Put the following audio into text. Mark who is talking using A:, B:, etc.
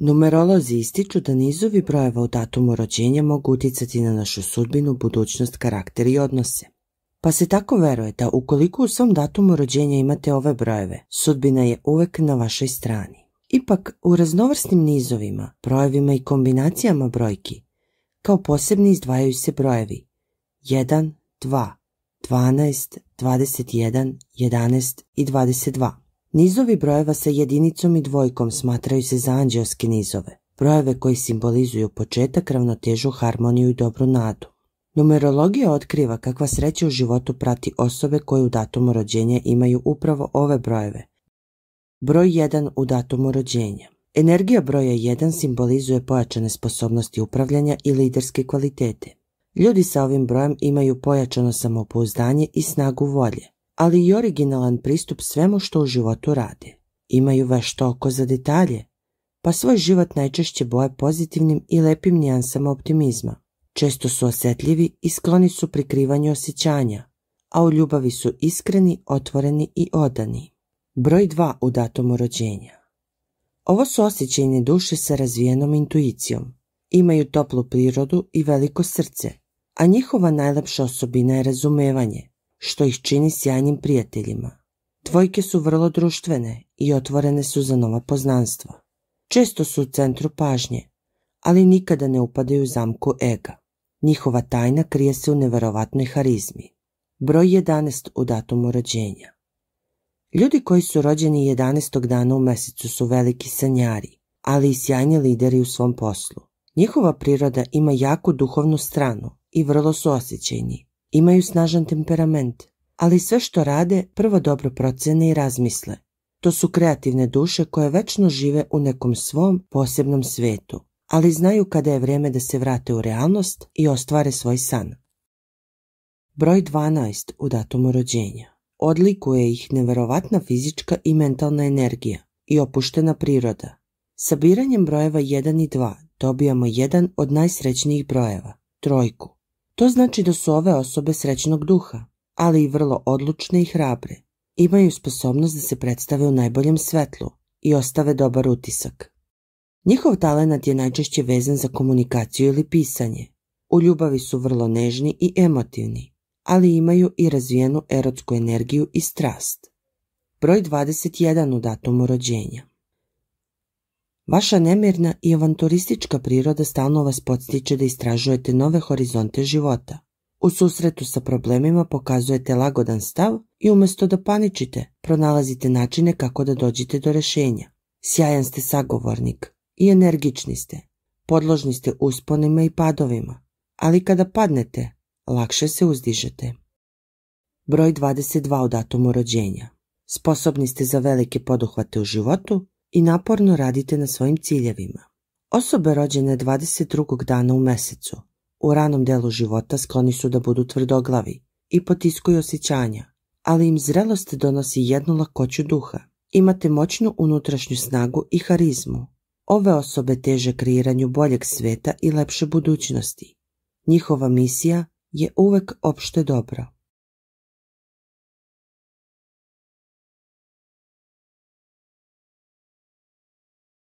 A: Numerolozi ističu da nizovi brojeva u datumu rođenja mogu uticati na našu sudbinu, budućnost, karakter i odnose. Pa se tako veruje da ukoliko u svom datumu rođenja imate ove brojeve, sudbina je uvek na vašoj strani. Ipak, u raznovrsnim nizovima, brojevima i kombinacijama brojki, kao posebni izdvajaju se brojevi 1, 2, 12, 21, 11 i 22. Nizovi brojeva sa jedinicom i dvojkom smatraju se za anđelske nizove, brojeve koji simbolizuju početak, ravnotežu, harmoniju i dobru nadu. Numerologija otkriva kakva sreća u životu prati osobe koje u datumu rođenja imaju upravo ove brojeve. Broj 1 u datumu rođenja. Energija broja 1 simbolizuje pojačane sposobnosti upravljanja i liderske kvalitete. Ljudi sa ovim brojem imaju pojačano samopouzdanje i snagu volje, ali i originalan pristup svemu što u životu rade. Imaju vešto oko za detalje, pa svoj život najčešće boje pozitivnim i lepim nijansama optimizma. Često su osjetljivi i skloni su prikrivanju osjećanja, a u ljubavi su iskreni, otvoreni i odani. Broj 2 u datumu rođenja. Ovo su osjećajne duše sa razvijenom intuicijom. Imaju toplu prirodu i veliko srce, a njihova najlepša osobina je razumevanje, što ih čini sjajnim prijateljima. Dvojke su vrlo društvene i otvorene su za nova poznanstva. Često su u centru pažnje, ali nikada ne upadaju u zamku ega. Njihova tajna krije se u neverovatnoj harizmi. Broj 11 u datumu rođenja. Ljudi koji su rođeni 11. dana u mesecu su veliki sanjari, ali i sjajni lideri u svom poslu. Njihova priroda ima jaku duhovnu stranu i vrlo su osjećajni. Imaju snažan temperament, ali sve što rade prvo dobro procene i razmisle. To su kreativne duše koje večno žive u nekom svom posebnom svetu, ali znaju kada je vrijeme da se vrate u realnost i ostvare svoj san. Broj 12 u datumu rođenja. Odlikuje ih neverovatna fizička i mentalna energija i opuštena priroda. Sabiranjem brojeva 1 i 2 dobijamo jedan od najsrećnijih brojeva, trojku. To znači da su ove osobe srećnog duha, ali i vrlo odlučne i hrabre. Imaju sposobnost da se predstave u najboljem svetlu i ostave dobar utisak. Njihov talenat je najčešće vezan za komunikaciju ili pisanje. U ljubavi su vrlo nežni i emotivni, ali imaju i razvijenu erotsku energiju i strast. Broj 21 u datumu rođenja. Vaša nemirna i avanturistička priroda stalno vas podstiče da istražujete nove horizonte života. U susretu sa problemima pokazujete lagodan stav i umjesto da paničite, pronalazite načine kako da dođete do rješenja. Sjajan ste sagovornik i energični ste. Podložni ste usponima i padovima, ali kada padnete, lakše se uzdižete. Broj 22 u datumu rođenja. Sposobni ste za velike poduhvate u životu i naporno radite na svojim ciljevima. Osobe rođene 22. dana u mesecu u ranom delu života skloni su da budu tvrdoglavi i potiskuju osjećanja, ali im zrelost donosi jednu lakoću duha. Imate moćnu unutrašnju snagu i harizmu. Ove osobe teže kreiranju boljeg sveta i lepše budućnosti. Njihova misija je uvek opšte dobro.